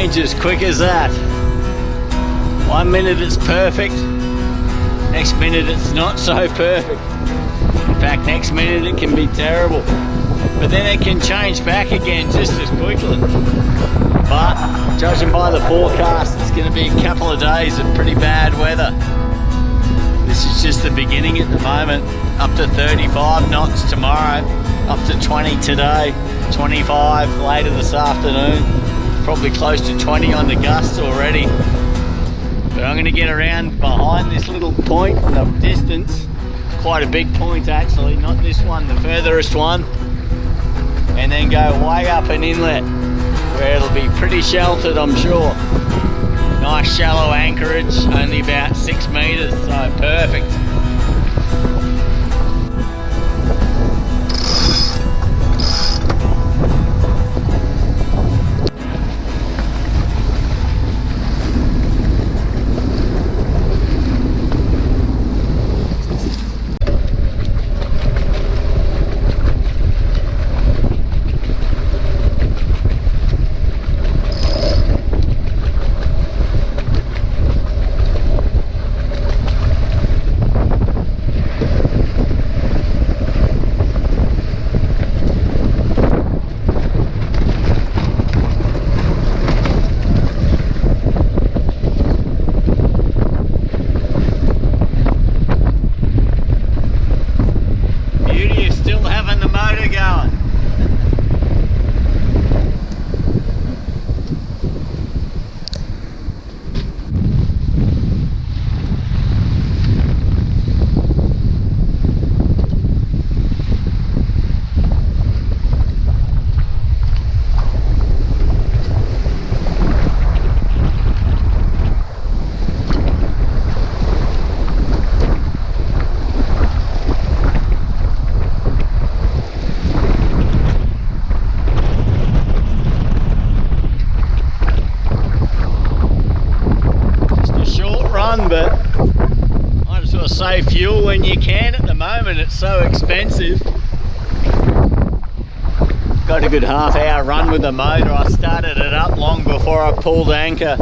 change as quick as that. 1 minute it's perfect, next minute it's not so perfect. In fact, next minute it can be terrible. But then it can change back again just as quickly. But judging by the forecast, it's going to be a couple of days of pretty bad weather. This is just the beginning at the moment. Up to 35 knots tomorrow, up to 20 today, 25 later this afternoon, probably close to 20 on the gusts already. But I'm going to get around behind this little point in the distance, quite a big point actually, not this one, the furthest one, and then go way up an inlet where it'll be pretty sheltered, I'm sure. Nice shallow anchorage, only about 6 meters, so perfect. But might as well save fuel when you can. At the moment it's so expensive. Got a good half-hour run with the motor. I started it up long before I pulled anchor,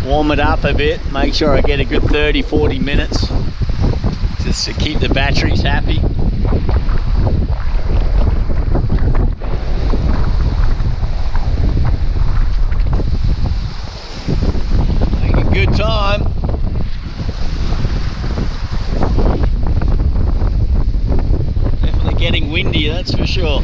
warm it up a bit, make sure I get a good 30-40 minutes just to keep the batteries happy. Making good time. Getting windy, that's for sure.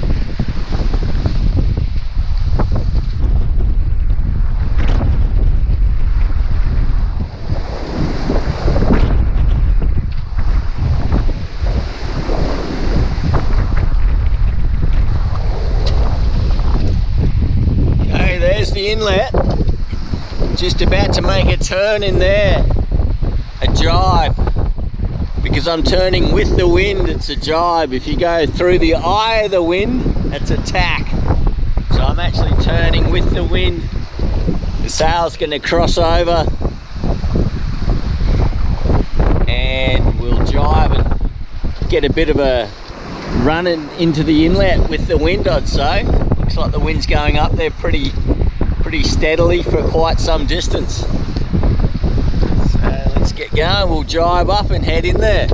Okay, there's the inlet. Just about to make a turn in there. A jibe. Because I'm turning with the wind, it's a jibe. If you go through the eye of the wind, that's a tack. So I'm actually turning with the wind. The sail's going to cross over and we'll jibe and get a bit of a run into the inlet with the wind, I'd say. Looks like the wind's going up there pretty steadily for quite some distance. Let's get going, we'll jibe up and head in there.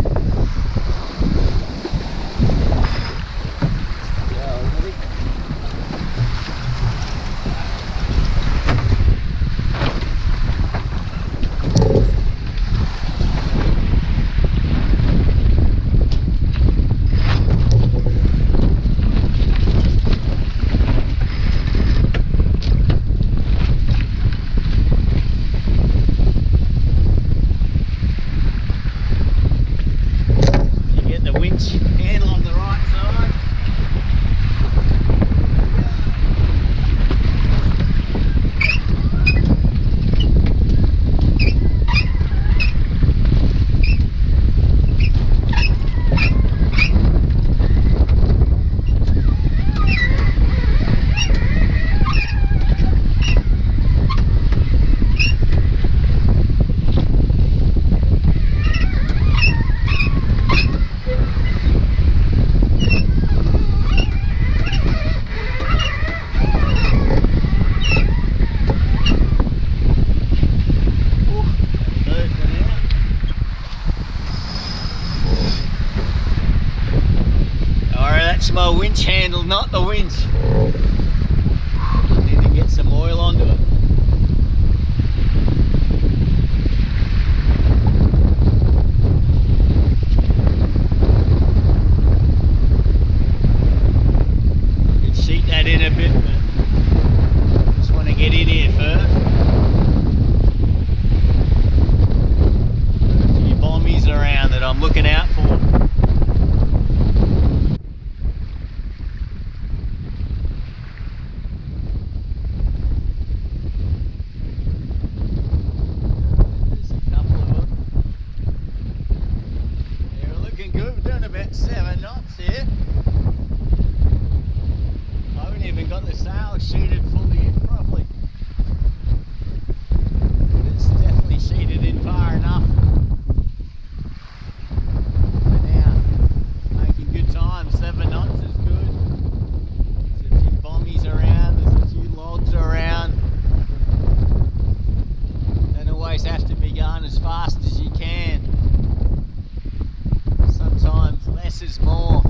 my winch handle, not the winch. Need to get some oil onto it. Could sheet that in a bit, but just want to get in here first. There are a few bombies around that I'm looking out for. About 7 knots here. I haven't even got the sail sheeted fully in properly. It's definitely sheeted in far enough. For now, making good time. 7 knots is good. There's a few bombies around, there's a few logs around. Don't always have to be going as fast as you can. Sometimes less is more.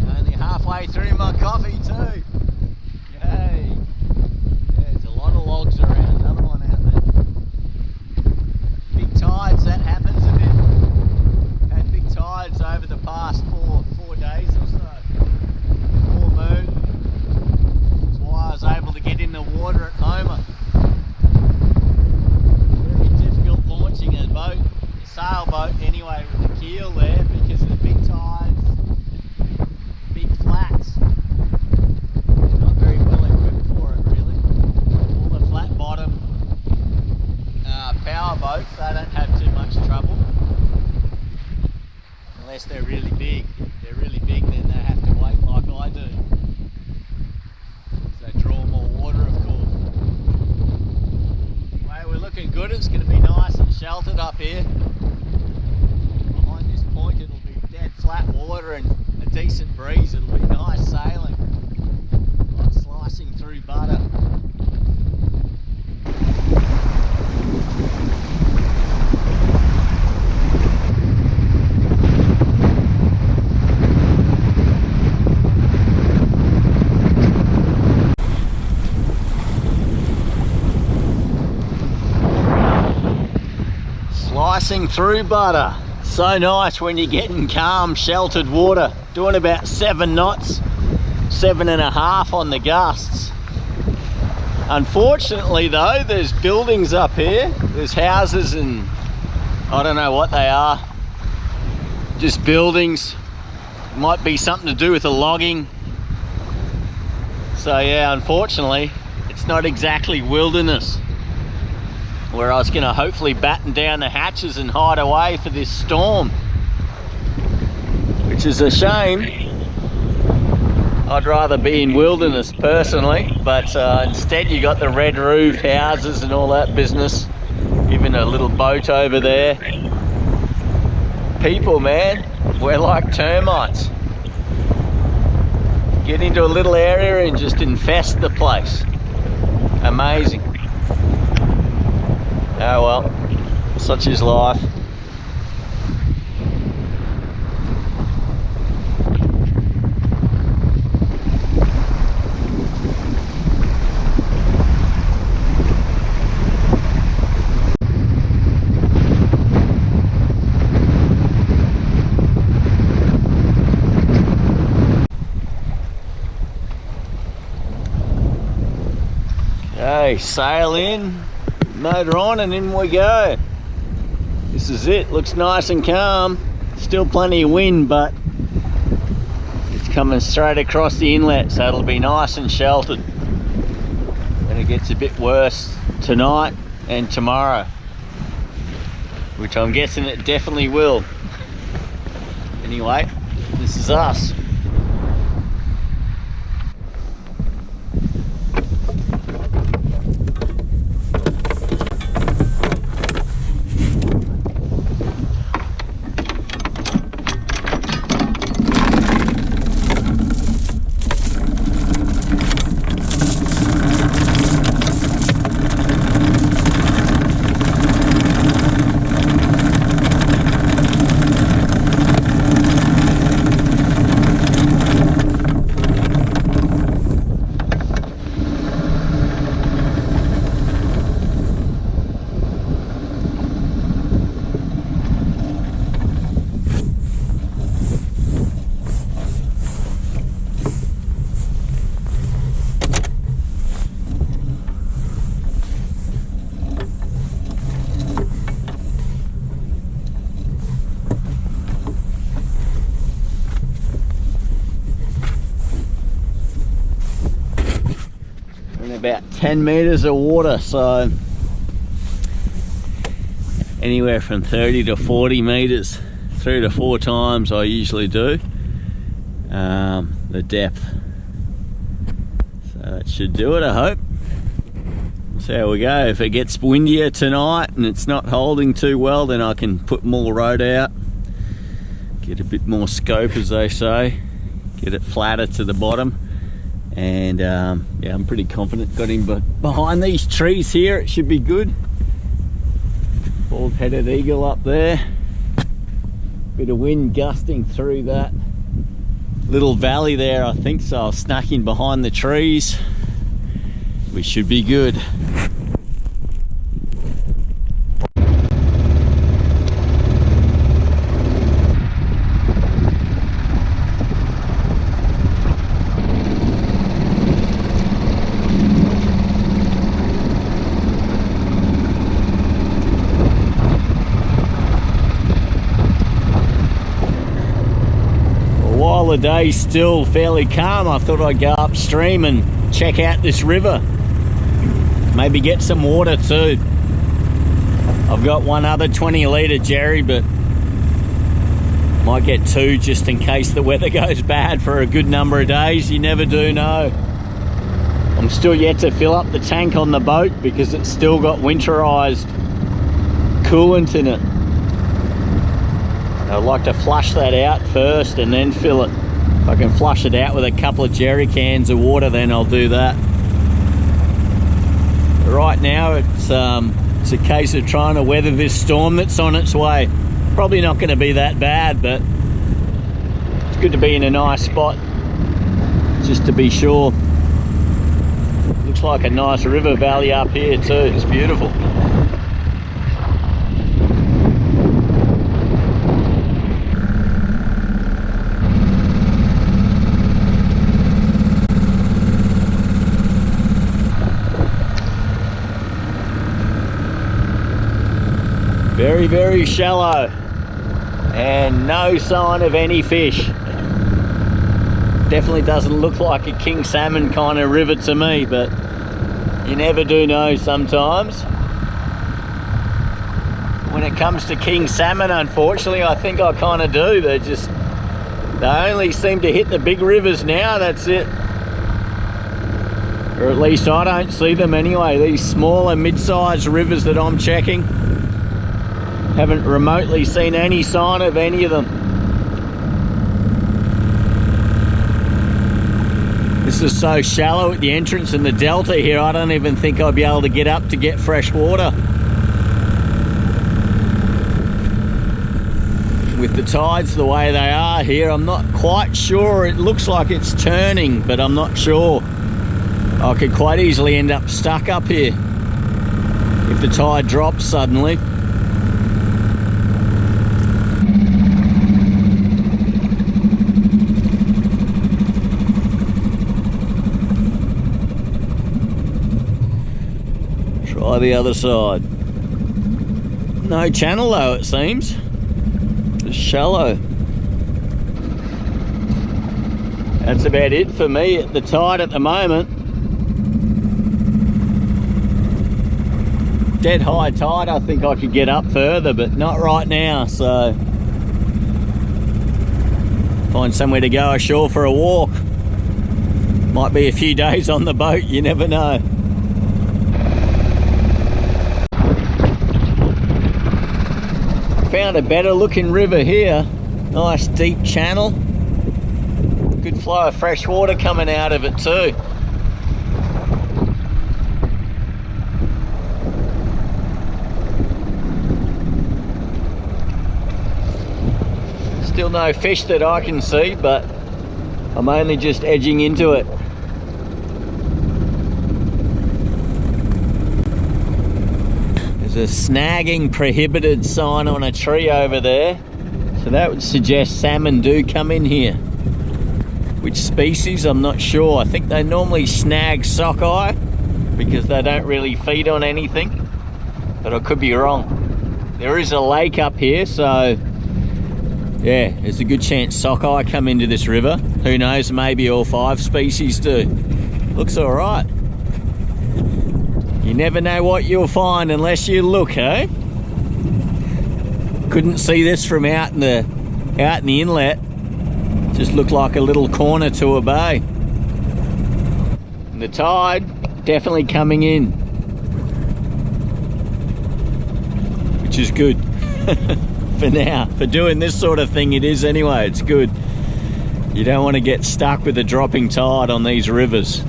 Only halfway through my coffee too. Yay! Yeah, there's a lot of logs around. Another one out there. Big tides, that happens a bit. Had big tides over the past four days or so. Full moon. That's why I was able to get in the water at Homer. Very difficult launching a boat, a sailboat anyway, with the keel there because of the big tides, big flats. They're not very well equipped for it really. All the flat bottom power boats, they don't have too much trouble. Unless they're really big. If they're really big, then they have to wait like I do. They draw more water, of course. Anyway, we're looking good. It's going to be nice and sheltered up here. Behind this point, it'll be dead flat water and a decent breeze. It'll be nice sailing, like slicing through butter. Slicing through butter. So nice when you're getting calm, sheltered water. Doing about 7 knots, 7.5 on the gusts. Unfortunately though, there's buildings up here. There's houses and I don't know what they are. Just buildings. Might be something to do with the logging. So yeah, unfortunately, it's not exactly wilderness. Where I was going to hopefully batten down the hatches and hide away for this storm, which is a shame. I'd rather be in wilderness personally, but instead you got the red roof houses and all that business, even a little boat over there. People, man, we're like termites. Get into a little area and just infest the place. Amazing. Oh well, such is life. Okay, sail in. Motor on and in we go. This is it. Looks nice and calm. Still plenty of wind, but it's coming straight across the inlet, so it'll be nice and sheltered. Then it gets a bit worse tonight and tomorrow, which I'm guessing it definitely will. Anyway, this is us. about 10 meters of water, so anywhere from 30 to 40 meters, 3 to 4 times I usually do the depth. So that should do it, I hope. So there we go. If it gets windier tonight and it's not holding too well, then I can put more rod out, get a bit more scope, as they say, get it flatter to the bottom. And yeah, I'm pretty confident. Got him behind these trees here, it should be good. Bald-headed eagle up there. Bit of wind gusting through that little valley there, I think, so I'll snuck in behind the trees. We should be good. While the day's still fairly calm, I thought I'd go upstream and check out this river. Maybe get some water too. I've got one other 20-litre jerry, but might get 2 just in case the weather goes bad for a good number of days. You never do know. I'm still yet to fill up the tank on the boat because it's still got winterized coolant in it. I'd like to flush that out first and then fill it. If I can flush it out with a couple of jerry cans of water, then I'll do that. But right now it's a case of trying to weather this storm that's on its way. Probably not going to be that bad, but it's good to be in a nice spot just to be sure. Looks like a nice river valley up here too. It's beautiful. Very, very shallow and no sign of any fish. Definitely doesn't look like a king salmon kind of river to me, but you never do know sometimes. When it comes to king salmon, unfortunately, I think I kind of do. They only seem to hit the big rivers now, that's it. Or at least I don't see them anyway. These smaller mid-sized rivers that I'm checking, haven't remotely seen any sign of any of them. This is so shallow at the entrance and the delta here, I don't even think I'll be able to get up to get fresh water. With the tides the way they are here, I'm not quite sure. It looks like it's turning, but I'm not sure. I could quite easily end up stuck up here if the tide drops suddenly. Try the other side. No channel though, it seems. It's shallow. That's about it for me at the tide at the moment. Dead high tide, I think I could get up further, but not right now, so find somewhere to go ashore for a walk. Might be a few days on the boat, you never know. Found a better looking river here. Nice deep channel. Good flow of fresh water coming out of it too. Still no fish that I can see, but I'm only just edging into it. There's a snagging prohibited sign on a tree over there, so that would suggest salmon do come in here. Which species, I'm not sure. I think they normally snag sockeye because they don't really feed on anything, but I could be wrong. There is a lake up here, so yeah, there's a good chance sockeye come into this river. Who knows, maybe all 5 species do. Looks all right. You never know what you'll find unless you look, eh? Couldn't see this from out in the inlet. Just looked like a little corner to a bay. And the tide definitely coming in, which is good. For now, for doing this sort of thing, it is anyway. It's good. You don't want to get stuck with a dropping tide on these rivers.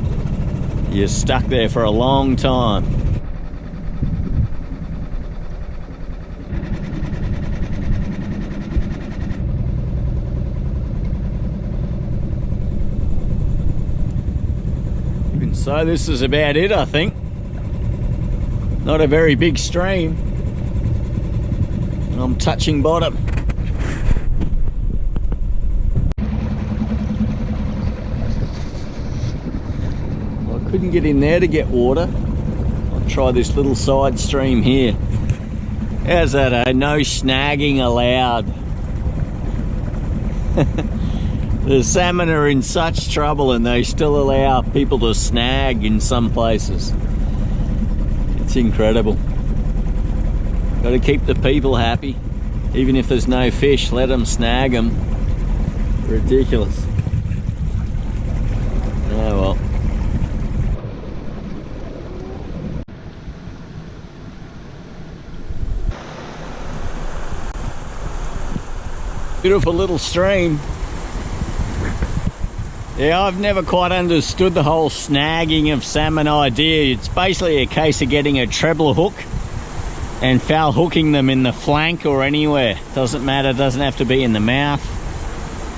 You're stuck there for a long time. And so this is about it, I think. Not a very big stream. I'm touching bottom. Well, I couldn't get in there to get water. I'll try this little side stream here. How's that, eh? No snagging allowed. The salmon are in such trouble and they still allow people to snag in some places. It's incredible. Got to keep the people happy. Even if there's no fish, let them snag them. Ridiculous. Oh well. Beautiful little stream. Yeah, I've never quite understood the whole snagging of salmon idea. It's basically a case of getting a treble hook and foul hooking them in the flank or anywhere. Doesn't matter, doesn't have to be in the mouth.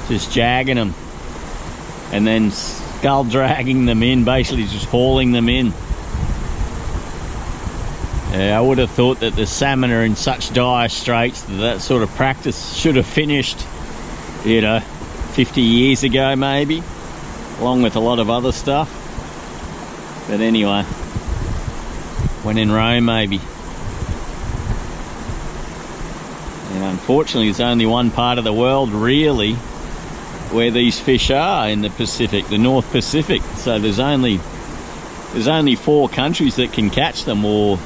Just jagging them. And then scull dragging them in, basically just hauling them in. Yeah, I would have thought that the salmon are in such dire straits that that sort of practice should have finished, you know, 50 years ago maybe, along with a lot of other stuff. But anyway, when in Rome maybe. And unfortunately, there's only one part of the world really where these fish are in the Pacific, the North Pacific. So there's only 4 countries that can catch them, or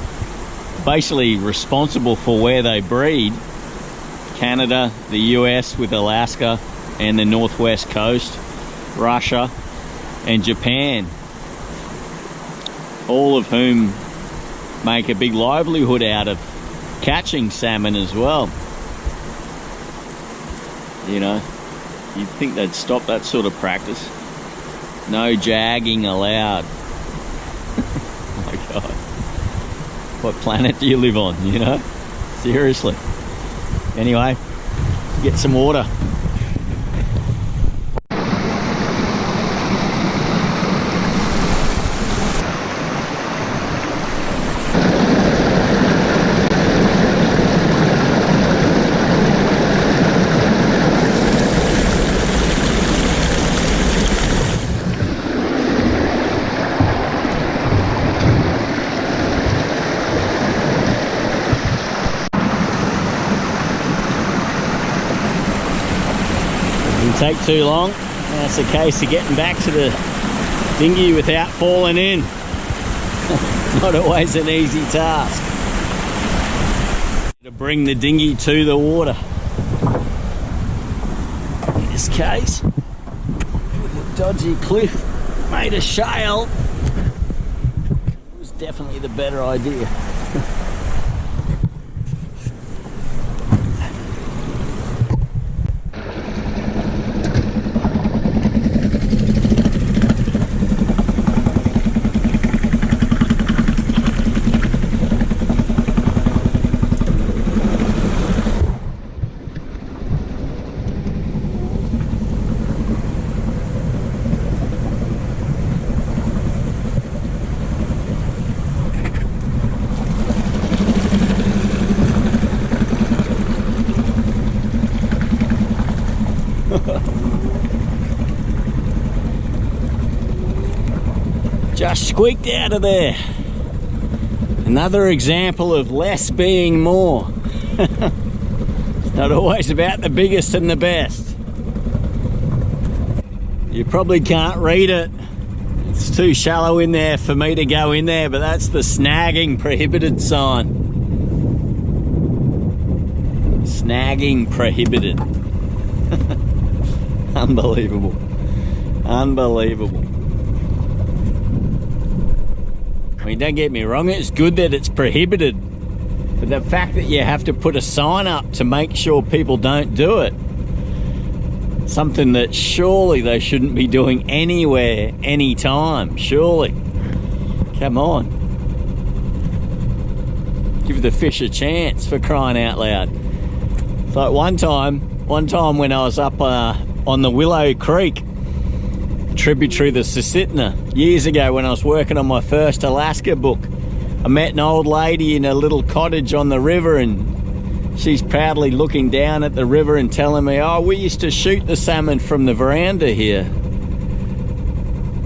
basically responsible for where they breed. Canada, the US with Alaska and the northwest coast, Russia and Japan, all of whom make a big livelihood out of catching salmon as well. You know, you'd think they'd stop that sort of practice. No jagging allowed. Oh my God. What planet do you live on, you know? Seriously. Anyway, get some water. Take too long. That's a case of getting back to the dinghy without falling in. Not always an easy task to bring the dinghy to the water. In this case, with a dodgy cliff made of shale, it was definitely the better idea. Just squeaked out of there. Another example of less being more. It's not always about the biggest and the best. You probably can't read it. It It's too shallow in there for me to go in there, but that's the snagging prohibited sign. Snagging prohibited. Unbelievable. Unbelievable. I mean, don't get me wrong, it's good that it's prohibited, but the fact that you have to put a sign up to make sure people don't do it, something that surely they shouldn't be doing anywhere, anytime, surely. Come on. Give the fish a chance, for crying out loud. It's like one time when I was up on the Willow Creek, tributary to the Susitna, years ago when I was working on my first Alaska book, I met an old lady in a little cottage on the river, and she's proudly looking down at the river and telling me, oh, we used to shoot the salmon from the veranda here.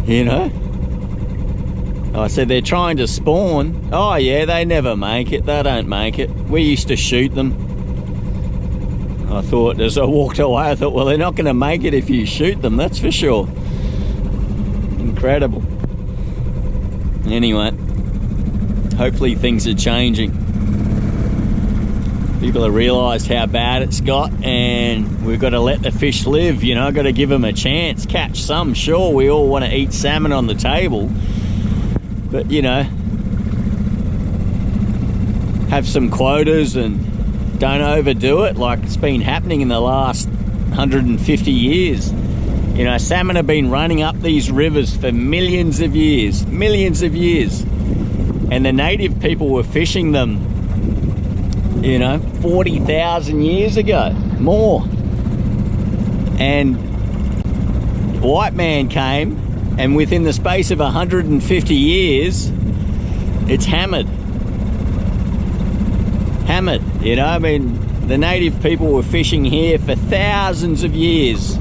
You know? I said, they're trying to spawn. Oh yeah, they never make it, they don't make it. We used to shoot them. I thought, as I walked away, I thought, well, they're not going to make it if you shoot them, that's for sure. Incredible. Anyway, hopefully things are changing. People have realised how bad it's got, and we've got to let the fish live, you know, got to give them a chance. Catch some, sure, we all want to eat salmon on the table, but, you know, have some quotas and don't overdo it like it's been happening in the last 150 years. You know, salmon have been running up these rivers for millions of years, and the native people were fishing them, you know, 40,000 years ago, more. And white man came, and within the space of 150 years, it's hammered, you know. I mean, the native people were fishing here for thousands of years.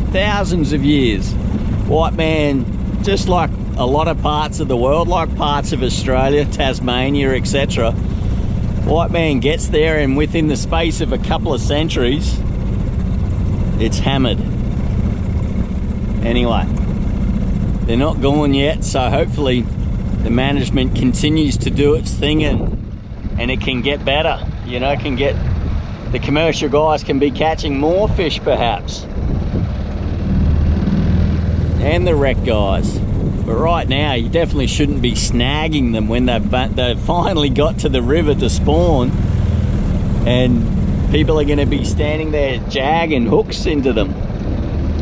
White man, just like a lot of parts of the world, like parts of Australia, Tasmania, etc., white man gets there, and within the space of a couple of centuries, it's hammered. Anyway, they're not gone yet, so hopefully the management continues to do its thing, and it can get better, you know, the commercial guys can be catching more fish perhaps, and the wreck guys. But right now, you definitely shouldn't be snagging them when they've finally got to the river to spawn, and people are going to be standing there jagging hooks into them.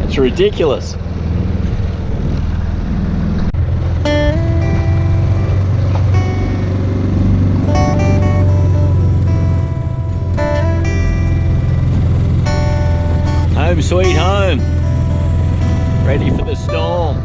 It's ridiculous. Home sweet home. Ready for the storm.